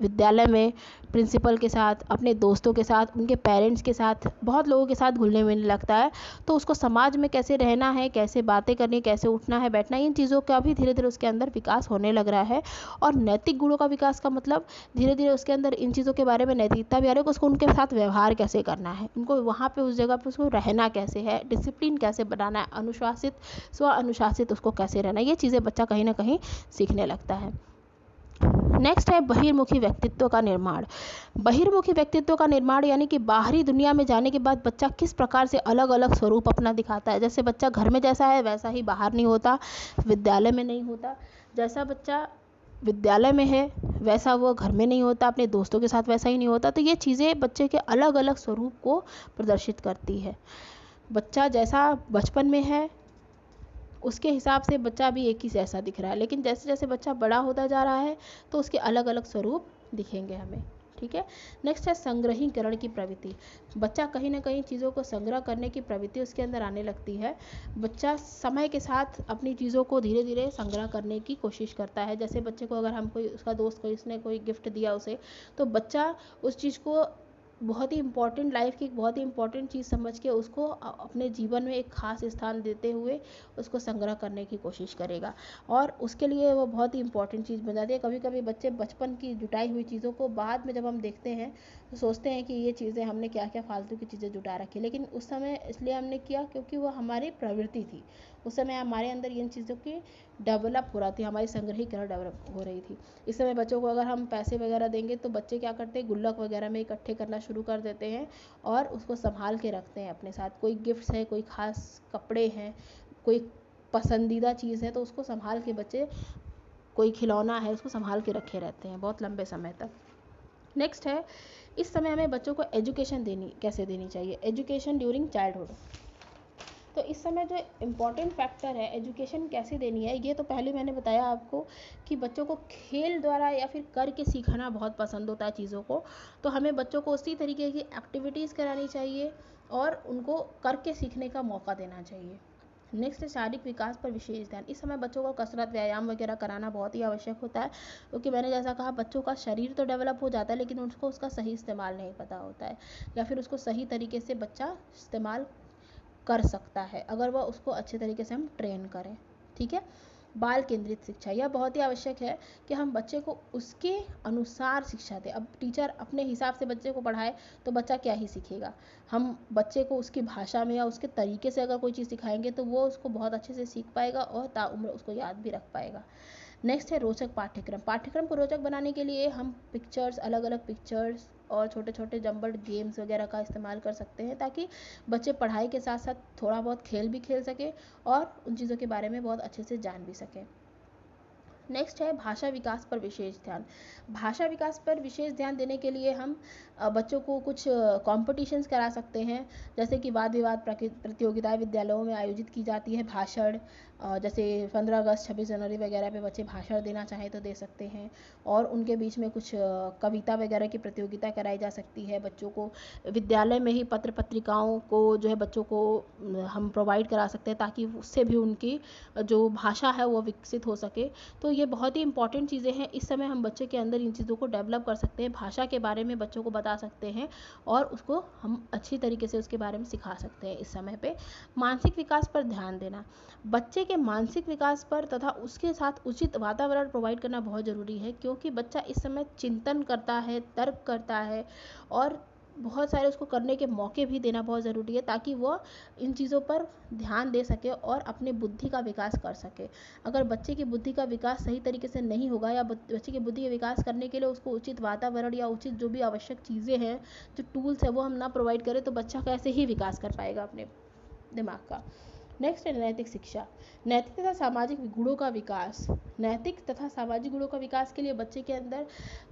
विद्यालय में प्रिंसिपल के साथ, अपने दोस्तों के साथ, उनके पेरेंट्स के साथ, बहुत लोगों के साथ घुलने मिलने लगता है, तो उसको समाज में कैसे रहना है, कैसे बातें करनी, कैसे उठना है, बैठना, इन चीज़ों का भी धीरे धीरे उसके अंदर विकास होने लग रहा है। और नैतिक गुणों का विकास का मतलब धीरे धीरे उसके अंदर इन चीज़ों के बारे में नैतिकता भी आ रही है कि उसको उनके साथ व्यवहार कैसे करना है, उनको वहाँ पे उस जगह पे उसको रहना कैसे है, डिसिप्लिन कैसे बनाना है, अनुशासित, स्व अनुशासित उसको कैसे रहना है, ये चीज़ें बच्चा कहीं ना कहीं सीखने लगता है। नेक्स्ट है बहिर्मुखी व्यक्तित्व का निर्माण। बहिर्मुखी व्यक्तित्व का निर्माण यानी कि बाहरी दुनिया में जाने के बाद बच्चा किस प्रकार से अलग अलग स्वरूप अपना दिखाता है। जैसे बच्चा घर में जैसा है वैसा ही बाहर नहीं होता, विद्यालय में नहीं होता। जैसा बच्चा विद्यालय में है वैसा वो घर में नहीं होता, अपने दोस्तों के साथ वैसा ही नहीं होता। तो ये चीज़ें बच्चे के अलग अलग स्वरूप को प्रदर्शित करती है। बच्चा जैसा बचपन में है उसके हिसाब से बच्चा भी एक ही जैसा दिख रहा है, लेकिन जैसे जैसे बच्चा बड़ा होता जा रहा है तो उसके अलग अलग स्वरूप दिखेंगे हमें। ठीक है। नेक्स्ट है संग्रहीकरण की प्रवृत्ति। बच्चा कहीं ना कहीं चीज़ों को संग्रह करने की प्रवृत्ति उसके अंदर आने लगती है। बच्चा समय के साथ अपनी चीज़ों को धीरे धीरे संग्रह करने की कोशिश करता है। जैसे बच्चे को अगर हम कोई, उसका दोस्त कोई, उसने कोई गिफ्ट दिया उसे, तो बच्चा उस चीज़ को बहुत ही इम्पॉर्टेंट, लाइफ की एक बहुत ही इम्पॉर्टेंट चीज़ समझ के उसको अपने जीवन में एक खास स्थान देते हुए उसको संग्रह करने की कोशिश करेगा, और उसके लिए वो बहुत ही इम्पॉर्टेंट चीज़ बन जाती है। कभी कभी बच्चे बचपन की जुटाई हुई चीज़ों को बाद में जब हम देखते हैं तो सोचते हैं कि ये चीज़ें हमने क्या क्या फालतू की चीज़ें जुटा रखी, लेकिन उस समय इसलिए हमने किया क्योंकि वो हमारी प्रवृत्ति थी। उस समय हमारे अंदर इन चीज़ों की डेवलप हो रहा थी, हमारी संग्रहीकरण डेवलप हो रही थी। इस समय बच्चों को अगर हम पैसे वगैरह देंगे तो बच्चे क्या करते हैं, गुल्लक वगैरह में इकट्ठे करना शुरू कर देते हैं और उसको संभाल के रखते हैं अपने साथ। कोई गिफ्ट्स है, कोई खास कपड़े हैं, कोई पसंदीदा चीज़ है तो उसको संभाल के बच्चे, कोई खिलौना है उसको संभाल के रखे रहते हैं बहुत लंबे समय तक। नेक्स्ट है, इस समय हमें बच्चों को एजुकेशन कैसे देनी चाहिए। Education during childhood. तो इस समय जो इम्पॉर्टेंट फैक्टर है एजुकेशन कैसे देनी है, ये तो पहले मैंने बताया आपको कि बच्चों को खेल द्वारा या फिर करके सीखना बहुत पसंद होता है चीज़ों को, तो हमें बच्चों को उसी तरीके की एक्टिविटीज़ करानी चाहिए और उनको करके सीखने का मौका देना चाहिए। नेक्स्ट है शारीरिक विकास पर विशेष ध्यान। इस समय बच्चों को कसरत, व्यायाम वगैरह कराना बहुत ही आवश्यक होता है, क्योंकि मैंने जैसा कहा बच्चों का शरीर तो डेवलप हो जाता है लेकिन उसको उसका सही इस्तेमाल नहीं पता होता है, या फिर उसको सही तरीके से बच्चा इस्तेमाल कर सकता है अगर वह उसको अच्छे तरीके से हम ट्रेन करें। ठीक है। बाल केंद्रित शिक्षा, यह बहुत ही आवश्यक है कि हम बच्चे को उसके अनुसार शिक्षा दें। अब टीचर अपने हिसाब से बच्चे को पढ़ाए तो बच्चा क्या ही सीखेगा। हम बच्चे को उसकी भाषा में या उसके तरीके से अगर कोई चीज़ सिखाएंगे तो वो उसको बहुत अच्छे से सीख पाएगा और ताउम्र उसको याद भी रख पाएगा। नेक्स्ट है रोचक पाठ्यक्रम। पाठ्यक्रम को रोचक बनाने के लिए हम पिक्चर्स, अलग अलग पिक्चर्स और छोटे छोटे जम्बल्ड गेम्स वगैरह का इस्तेमाल कर सकते हैं, ताकि बच्चे पढ़ाई के साथ साथ थोड़ा बहुत खेल भी खेल सके और उन चीज़ों के बारे में बहुत अच्छे से जान भी सकें। नेक्स्ट है भाषा विकास पर विशेष ध्यान। भाषा विकास पर विशेष ध्यान देने के लिए हम बच्चों को कुछ कॉम्पिटिशन्स करा सकते हैं, जैसे कि वाद विवाद प्रतियोगिताएं विद्यालयों में आयोजित की जाती है। भाषण, जैसे 15 अगस्त 26 जनवरी वगैरह पे बच्चे भाषण देना चाहें तो दे सकते हैं, और उनके बीच में कुछ कविता वगैरह की प्रतियोगिता कराई जा सकती है। बच्चों को विद्यालय में ही पत्र पत्रिकाओं को जो है बच्चों को हम प्रोवाइड करा सकते हैं, ताकि उससे भी उनकी जो भाषा है वो विकसित हो सके। तो ये बहुत ही इंपॉर्टेंट चीज़ें हैं, इस समय हम बच्चे के अंदर इन चीज़ों को डेवलप कर सकते हैं, भाषा के बारे में बच्चों को बता सकते हैं और उसको हम अच्छी तरीके से उसके बारे में सिखा सकते हैं इस समय पे। मानसिक विकास पर ध्यान देना। बच्चे के मानसिक विकास पर तथा उसके साथ उचित वातावरण प्रोवाइड करना बहुत ज़रूरी है, क्योंकि बच्चा इस समय चिंतन करता है, तर्क करता है और बहुत सारे उसको करने के मौके भी देना बहुत ज़रूरी है, ताकि वो इन चीज़ों पर ध्यान दे सके और अपने बुद्धि का विकास कर सके। अगर बच्चे की बुद्धि का विकास सही तरीके से नहीं होगा या बच्चे की बुद्धि का विकास करने के लिए उसको उचित वातावरण या उचित जो भी आवश्यक चीज़ें हैं, जो टूल्स है वो हम ना प्रोवाइड करें, तो बच्चा कैसे ही विकास कर पाएगा अपने दिमाग का। नेक्स्ट है नैतिक शिक्षा। नैतिक तथा सामाजिक गुणों का विकास। नैतिक तथा सामाजिक गुणों का विकास के लिए बच्चे के अंदर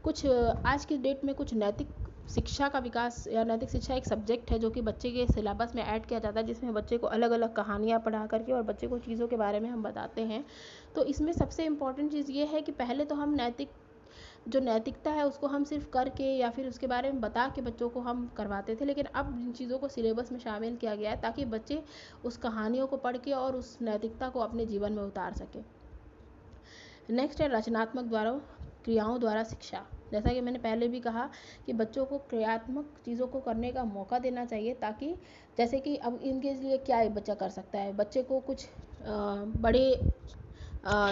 कुछ आज की डेट में कुछ नैतिक शिक्षा का विकास या नैतिक शिक्षा एक सब्जेक्ट है जो कि बच्चे के सिलेबस में ऐड किया जाता है, जिसमें बच्चे को अलग अलग कहानियाँ पढ़ा करके और बच्चे को चीज़ों के बारे में हम बताते हैं। तो इसमें सबसे इम्पॉर्टेंट चीज़ ये है कि पहले तो हम नैतिकता है उसको हम सिर्फ करके या फिर उसके बारे में बता के बच्चों को हम करवाते थे, लेकिन अब इन चीज़ों को सिलेबस में शामिल किया गया है ताकि बच्चे उस कहानियों को पढ़ के और उस नैतिकता को अपने जीवन में उतार सकें। नेक्स्ट है रचनात्मक क्रियाओं द्वारा शिक्षा। जैसा कि मैंने पहले भी कहा कि बच्चों को क्रियात्मक चीज़ों को करने का मौका देना चाहिए, ताकि जैसे कि अब इनके लिए क्या एक बच्चा कर सकता है, बच्चे को कुछ बड़े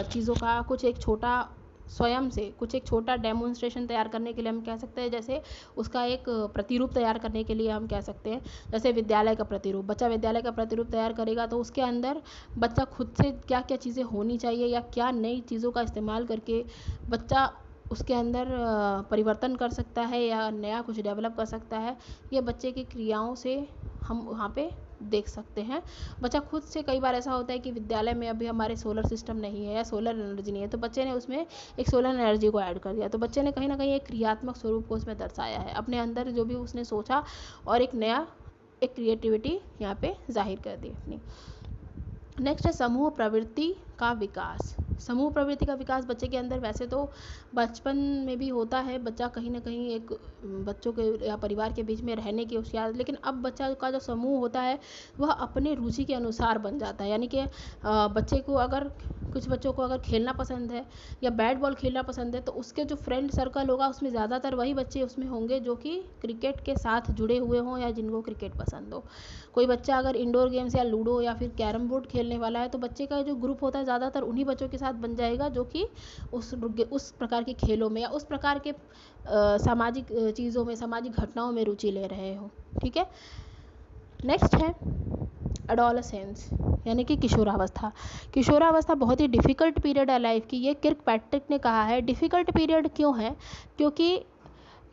चीज़ों का कुछ एक छोटा स्वयं से कुछ एक छोटा डेमोन्स्ट्रेशन तैयार करने के लिए हम कह सकते हैं, जैसे उसका एक प्रतिरूप तैयार करने के लिए हम कह सकते हैं, जैसे विद्यालय का प्रतिरूप। बच्चा विद्यालय का प्रतिरूप तैयार करेगा तो उसके अंदर बच्चा खुद से क्या क्या चीज़ें होनी चाहिए या क्या नई चीज़ों का इस्तेमाल करके बच्चा उसके अंदर परिवर्तन कर सकता है या नया कुछ डेवलप कर सकता है, ये बच्चे की क्रियाओं से हम वहाँ पे देख सकते हैं। बच्चा खुद से, कई बार ऐसा होता है कि विद्यालय में अभी हमारे सोलर सिस्टम नहीं है या सोलर एनर्जी नहीं है, तो बच्चे ने उसमें एक सोलर एनर्जी को ऐड कर दिया, तो बच्चे ने कहीं ना कहीं एक क्रियात्मक स्वरूप को उसमें दर्शाया है, अपने अंदर जो भी उसने सोचा और एक नया एक क्रिएटिविटी यहाँ पे जाहिर कर दी अपनी। नेक्स्ट है समूह प्रवृत्ति का विकास। समूह प्रवृत्ति का विकास बच्चे के अंदर वैसे तो बचपन में भी होता है, बच्चा कहीं ना कहीं एक बच्चों के या परिवार के बीच में रहने की उसकी आदत, लेकिन अब बच्चा का जो समूह होता है वह अपने रुचि के अनुसार बन जाता है। यानी कि बच्चे को अगर कुछ बच्चों को अगर खेलना पसंद है या बैट बॉल खेलना पसंद है, तो उसके जो फ्रेंड सर्कल होगा उसमें ज़्यादातर वही बच्चे उसमें होंगे जो कि क्रिकेट के साथ जुड़े हुए हों या जिनको क्रिकेट पसंद हो। कोई बच्चा अगर इंडोर गेम्स या लूडो या फिर कैरम बोर्ड खेलने वाला है, तो बच्चे का जो ग्रुप होता है ज़्यादातर उन्हीं बच्चों के साथ बन जाएगा जो कि उस प्रकार के खेलों में या उस प्रकार के सामाजिक चीज़ों में, सामाजिक घटनाओं में रुचि ले रहे हो। ठीक है। नेक्स्ट है एडोलसेंस, यानी कि किशोरावस्था। किशोरावस्था बहुत ही डिफ़िकल्ट पीरियड है लाइफ की। ये किर्कपैट्रिक ने कहा है डिफ़िकल्ट पीरियड क्यों है, क्योंकि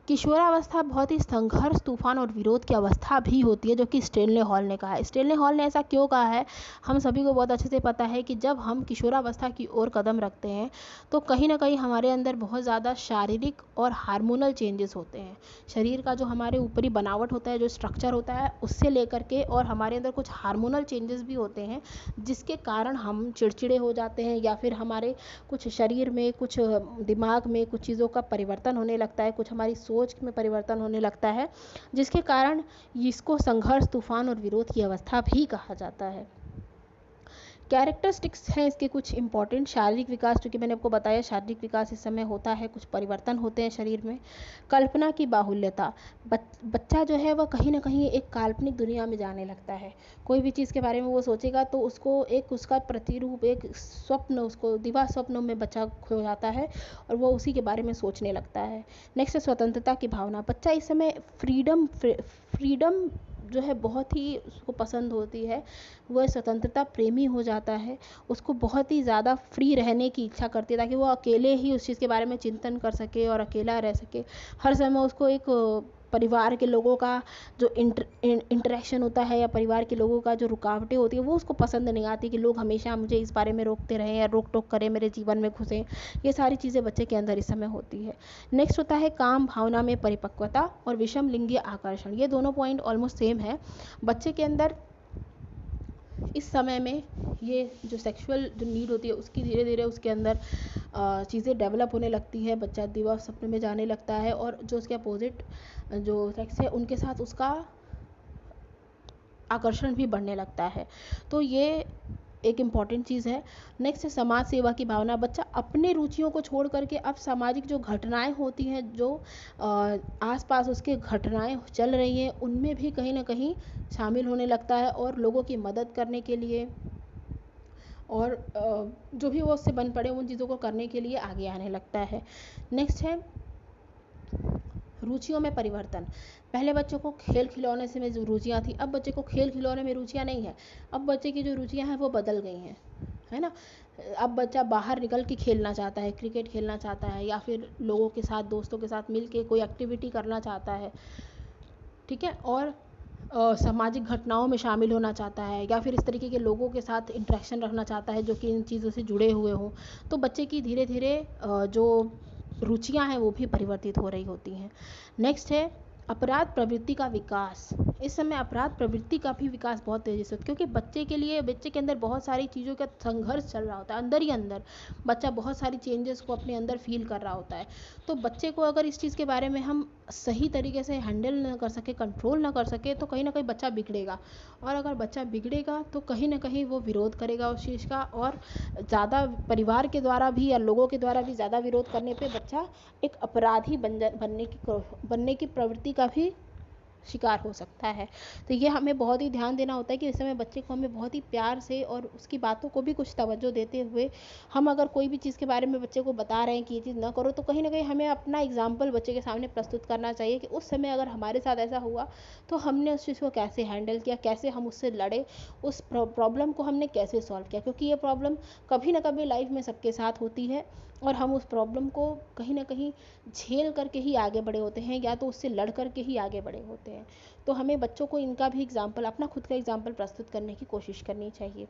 किशोरावस्था बहुत ही संघर्ष, तूफान और विरोध की अवस्था भी होती है, जो कि स्टेनले हॉल ने कहा है। स्टेनले हॉल ने ऐसा क्यों कहा है, हम सभी को बहुत अच्छे से पता है कि जब हम किशोरावस्था की ओर कदम रखते हैं तो कहीं ना कहीं हमारे अंदर बहुत ज़्यादा शारीरिक और हार्मोनल चेंजेस होते हैं। शरीर का जो हमारे ऊपरी बनावट होता है, जो स्ट्रक्चर होता है, उससे लेकर के और हमारे अंदर कुछ हार्मोनल चेंजेस भी होते हैं, जिसके कारण हम चिड़चिड़े हो जाते हैं या फिर हमारे कुछ शरीर में, कुछ दिमाग में कुछ चीज़ों का परिवर्तन होने लगता है, कुछ हमारी सोच में परिवर्तन होने लगता है, जिसके कारण इसको संघर्ष, तूफान और विरोध की अवस्था भी कहा जाता है। कैरेक्टरिस्टिक्स हैं इसके कुछ इंपॉर्टेंट। शारीरिक विकास, जो कि मैंने आपको बताया, शारीरिक विकास इस समय होता है, कुछ परिवर्तन होते हैं शरीर में। कल्पना की बाहुल्यता, बच्चा जो है वह कहीं ना कहीं एक काल्पनिक दुनिया में जाने लगता है। कोई भी चीज़ के बारे में वो सोचेगा तो उसको एक उसका प्रतिरूप, एक स्वप्न, उसको दिवा स्वप्नों में बच्चा खो जाता है और वो उसी के बारे में सोचने लगता है। नेक्स्ट है स्वतंत्रता की भावना। बच्चा इस समय फ्रीडम जो है बहुत ही उसको पसंद होती है, वह स्वतंत्रता प्रेमी हो जाता है, उसको बहुत ही ज़्यादा फ्री रहने की इच्छा करती है ताकि वो अकेले ही उस चीज़ के बारे में चिंतन कर सके और अकेला रह सके। हर समय उसको एक परिवार के लोगों का जो इंटरेक्शन होता है या परिवार के लोगों का जो रुकावटें होती है वो उसको पसंद नहीं आती, कि लोग हमेशा मुझे इस बारे में रोकते रहें या रोक टोक करें, मेरे जीवन में घुसें। ये सारी चीज़ें बच्चे के अंदर इस समय होती है। नेक्स्ट होता है काम भावना में परिपक्वता और विषम लिंगीय आकर्षण। ये दोनों पॉइंट ऑलमोस्ट सेम है। बच्चे के अंदर इस समय में ये जो सेक्सुअल जो नीड होती है उसकी धीरे धीरे उसके अंदर चीज़ें डेवलप होने लगती है। बच्चा दिवा सपने में जाने लगता है और जो उसके अपोजिट जो सेक्स है उनके साथ उसका आकर्षण भी बढ़ने लगता है। तो ये एक इम्पॉर्टेंट चीज़ है। नेक्स्ट है समाज सेवा की भावना। बच्चा अपने रुचियों को छोड़ करके अब सामाजिक जो घटनाएं होती हैं, जो आसपास उसके घटनाएं चल रही हैं, उनमें भी कहीं ना कहीं शामिल होने लगता है और लोगों की मदद करने के लिए और जो भी वो उससे बन पड़े उन चीज़ों को करने के लिए आगे आने लगता है। नेक्स्ट है रुचियों में परिवर्तन। पहले बच्चों को खेल खिलौने से में जो रुचियाँ थी, अब बच्चे को खेल खिलौने में रुचियाँ नहीं है। अब बच्चे की जो रुचियाँ हैं वो बदल गई हैं, है ना। अब बच्चा बाहर निकल के खेलना चाहता है, क्रिकेट खेलना चाहता है या फिर लोगों के साथ, दोस्तों के साथ मिल के कोई एक्टिविटी करना चाहता है, ठीक है, और सामाजिक घटनाओं में शामिल होना चाहता है या फिर इस तरीके के लोगों के साथ इंटरेक्शन रखना चाहता है जो कि इन चीज़ों से जुड़े हुए हों। तो बच्चे की धीरे धीरे जो रुचियां हैं वो भी परिवर्तित हो रही होती हैं। नेक्स्ट है अपराध प्रवृत्ति का विकास। इस समय अपराध प्रवृत्ति का भी विकास बहुत तेजी से होता है, क्योंकि बच्चे के अंदर बहुत सारी चीज़ों का संघर्ष चल रहा होता है, अंदर ही अंदर बच्चा बहुत सारी चेंजेस को अपने अंदर फील कर रहा होता है। तो बच्चे को अगर इस चीज़ के बारे में हम सही तरीके से हैंडल ना कर सके, कंट्रोल ना कर सके, तो कहीं ना कहीं बच्चा बिगड़ेगा। और अगर बच्चा बिगड़ेगा तो कहीं ना कहीं वो विरोध करेगा उस चीज़ का, और ज़्यादा परिवार के द्वारा भी या लोगों के द्वारा भी ज़्यादा विरोध करने पे बच्चा एक अपराधी बनने की प्रवृत्ति का भी शिकार हो सकता है। तो ये हमें बहुत ही ध्यान देना होता है कि इस समय बच्चे को हमें बहुत ही प्यार से और उसकी बातों को भी कुछ तवज्जो देते हुए, हम अगर कोई भी चीज़ के बारे में बच्चे को बता रहे हैं कि ये चीज़ ना करो, तो कहीं ना कहीं हमें अपना एग्जाम्पल बच्चे के सामने प्रस्तुत करना चाहिए कि उस समय अगर हमारे साथ ऐसा हुआ तो हमने उस चीज़ को कैसे हैंडल किया, कैसे हम उससे लड़े, उस प्रॉब्लम को हमने कैसे सॉल्व किया। क्योंकि ये प्रॉब्लम कभी ना कभी लाइफ में सबके साथ होती है, और हम उस प्रॉब्लम को कहीं ना कहीं झेल करके ही आगे बढ़े होते हैं, या तो उससे लड़ करके ही आगे बढ़े होते हैं। तो हमें बच्चों को इनका भी एग्जाम्पल, अपना खुद का एग्जाम्पल प्रस्तुत करने की कोशिश करनी चाहिए।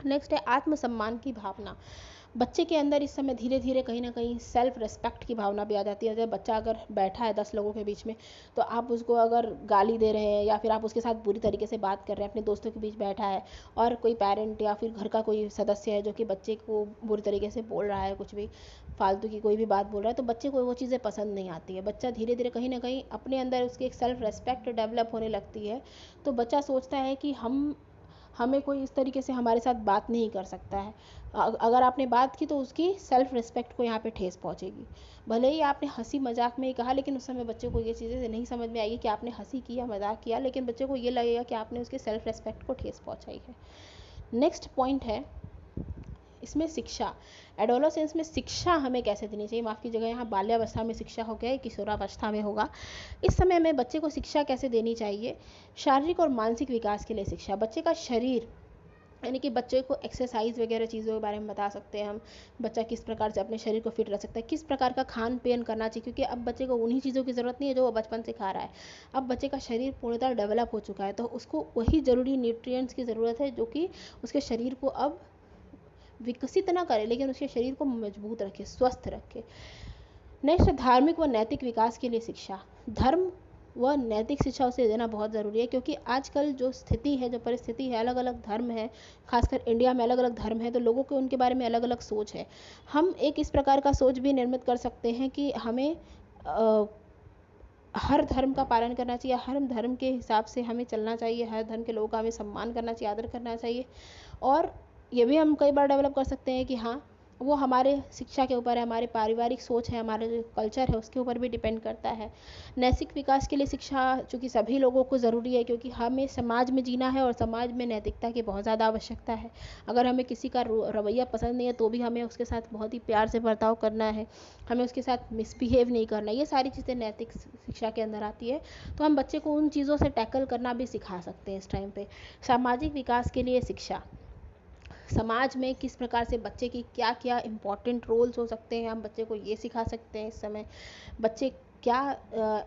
नेक्स्ट है आत्मसम्मान की भावना। बच्चे के अंदर इस समय धीरे धीरे कहीं ना कहीं सेल्फ रिस्पेक्ट की भावना भी आ जाती है। जब बच्चा अगर बैठा है 10 लोगों के बीच में, तो आप उसको अगर गाली दे रहे हैं या फिर आप उसके साथ बुरी तरीके से बात कर रहे हैं, अपने दोस्तों के बीच बैठा है, और कोई पेरेंट या फिर घर का कोई सदस्य है जो कि बच्चे को बुरी तरीके से बोल रहा है, कुछ भी फालतू की कोई भी बात बोल रहा है, तो बच्चे को वो चीज़ें पसंद नहीं आती है। बच्चा धीरे धीरे कहीं ना कहीं अपने अंदर उसकी एक सेल्फ रेस्पेक्ट डेवलप होने लगती है। तो बच्चा सोचता है कि हमें कोई इस तरीके से हमारे साथ बात नहीं कर सकता है। अगर आपने बात की तो उसकी सेल्फ रिस्पेक्ट को यहाँ पे ठेस पहुँचेगी। भले ही आपने हंसी मजाक में ही कहा, लेकिन उस समय बच्चे को ये चीज़ें नहीं समझ में आएगी कि आपने हंसी की या मजाक किया, लेकिन बच्चे को ये लगेगा कि आपने उसकी सेल्फ रिस्पेक्ट को ठेस पहुँचाई है। नेक्स्ट पॉइंट है इसमें शिक्षा। एडोलसेंस में शिक्षा हमें कैसे देनी चाहिए, माफ़ कीजिएगा, यहाँ बाल्यावस्था में शिक्षा हो गया, किशोरावस्था में होगा। इस समय में बच्चे को शिक्षा कैसे देनी चाहिए? शारीरिक और मानसिक विकास के लिए शिक्षा। बच्चे का शरीर, यानी कि बच्चे को एक्सरसाइज वगैरह चीज़ों के बारे में बता सकते हैं हम। बच्चा किस प्रकार से अपने शरीर को फिट रख सकता है, किस प्रकार का खान पान करना चाहिए, क्योंकि अब बच्चे को उन्हीं चीज़ों की ज़रूरत नहीं है जो वो बचपन से खा रहा है। अब बच्चे का शरीर पूर्णतः डेवलप हो चुका है, तो उसको वही ज़रूरी न्यूट्रिएंट्स की ज़रूरत है जो कि उसके शरीर को अब विकसित ना करे, लेकिन उसके शरीर को मजबूत रखे, स्वस्थ रखे। नेक्स्ट, धार्मिक व नैतिक विकास के लिए शिक्षा। धर्म व नैतिक शिक्षा उसे देना बहुत ज़रूरी है, क्योंकि आजकल जो स्थिति है, जो परिस्थिति है, अलग अलग धर्म है, खासकर इंडिया में अलग अलग धर्म है, तो लोगों के उनके बारे में अलग अलग सोच है। हम एक इस प्रकार का सोच भी निर्मित कर सकते हैं कि हमें हर धर्म का पालन करना चाहिए, हर धर्म के हिसाब से हमें चलना चाहिए, हर धर्म के लोगों का हमें सम्मान करना चाहिए, आदर करना चाहिए। और ये भी हम कई बार डेवलप कर सकते हैं कि हाँ, वो हमारे शिक्षा के ऊपर है, हमारे पारिवारिक सोच है, हमारे जो कल्चर है उसके ऊपर भी डिपेंड करता है। नैतिक विकास के लिए शिक्षा चूँकि सभी लोगों को ज़रूरी है, क्योंकि हमें समाज में जीना है और समाज में नैतिकता की बहुत ज़्यादा आवश्यकता है। अगर हमें किसी का रवैया पसंद नहीं है तो भी हमें उसके साथ बहुत ही प्यार से बर्ताव करना है, हमें उसके साथ मिसबिहेव नहीं करना। ये सारी चीज़ें नैतिक शिक्षा के अंदर आती है। तो हम बच्चे को उन चीज़ों से टैकल करना भी सिखा सकते हैं इस टाइम पे। सामाजिक विकास के लिए शिक्षा। समाज में किस प्रकार से बच्चे की क्या क्या इम्पोर्टेंट रोल्स हो सकते हैं, हम बच्चे को ये सिखा सकते हैं इस समय। बच्चे क्या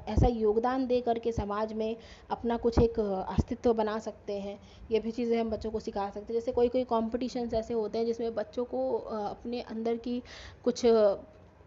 ऐसा योगदान दे करके समाज में अपना कुछ एक अस्तित्व बना सकते हैं, ये भी चीज़ें हम बच्चों को सिखा सकते हैं। जैसे कोई कोई कॉम्पिटिशन्स ऐसे होते हैं जिसमें बच्चों को अपने अंदर की कुछ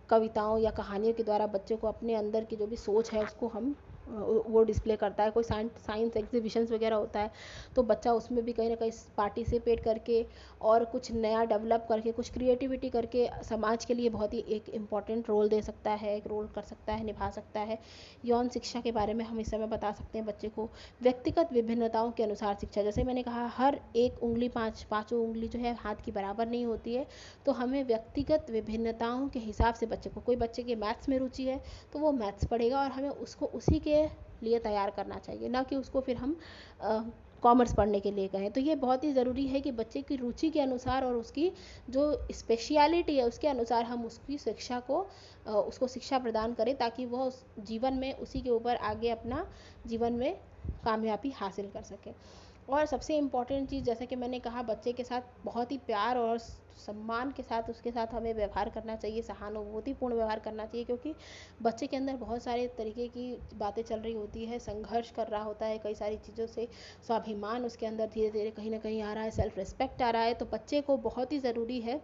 कविताओं या कहानियों के द्वारा बच्चे को अपने अंदर की जो भी सोच है उसको हम वो डिस्प्ले करता है। कोई साइंस एग्जीबिशंस वगैरह होता है, तो बच्चा उसमें भी कहीं ना कहीं पार्टिसिपेट करके और कुछ नया डेवलप करके, कुछ क्रिएटिविटी करके समाज के लिए बहुत ही एक इम्पॉर्टेंट रोल दे सकता है, एक रोल कर सकता है, निभा सकता है। यौन शिक्षा के बारे में हम इस समय बता सकते हैं बच्चे को। व्यक्तिगत विभिन्नताओं के अनुसार शिक्षा। जैसे मैंने कहा, हर एक उंगली पाँचों उंगली जो है हाथ की बराबर नहीं होती है, तो हमें व्यक्तिगत विभिन्नताओं के हिसाब से बच्चे को, कोई बच्चे के मैथ्स में रुचि है तो वो मैथ्स पढ़ेगा, और हमें उसको उसी के लिए तैयार करना चाहिए, ना कि उसको फिर हम कॉमर्स पढ़ने के लिए कहें। तो ये बहुत ही ज़रूरी है कि बच्चे की रुचि के अनुसार और उसकी जो स्पेशलिटी है उसके अनुसार हम उसकी शिक्षा को उसको शिक्षा प्रदान करें, ताकि वह जीवन में उसी के ऊपर आगे अपना जीवन में कामयाबी हासिल कर सके। और सबसे इम्पॉर्टेंट चीज़, जैसे कि मैंने कहा, बच्चे के साथ बहुत ही प्यार और सम्मान के साथ उसके साथ हमें व्यवहार करना चाहिए, सहानुभूतिपूर्ण व्यवहार करना चाहिए, क्योंकि बच्चे के अंदर बहुत सारे तरीके की बातें चल रही होती है, संघर्ष कर रहा होता है कई सारी चीज़ों से, स्वाभिमान उसके अंदर धीरे धीरे कहीं ना कहीं आ रहा है, सेल्फ रिस्पेक्ट आ रहा है। तो बच्चे को बहुत ही ज़रूरी है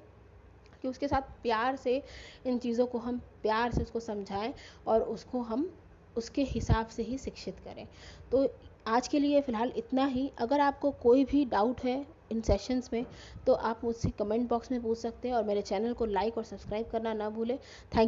कि उसके साथ प्यार से इन चीज़ों को हम प्यार से उसको समझाएं और उसको हम उसके हिसाब से ही शिक्षित करें। तो आज के लिए फ़िलहाल इतना ही। अगर आपको कोई भी डाउट है इन सेशंस में तो आप मुझसे कमेंट बॉक्स में पूछ सकते हैं और मेरे चैनल को लाइक और सब्सक्राइब करना ना भूलें। थैंक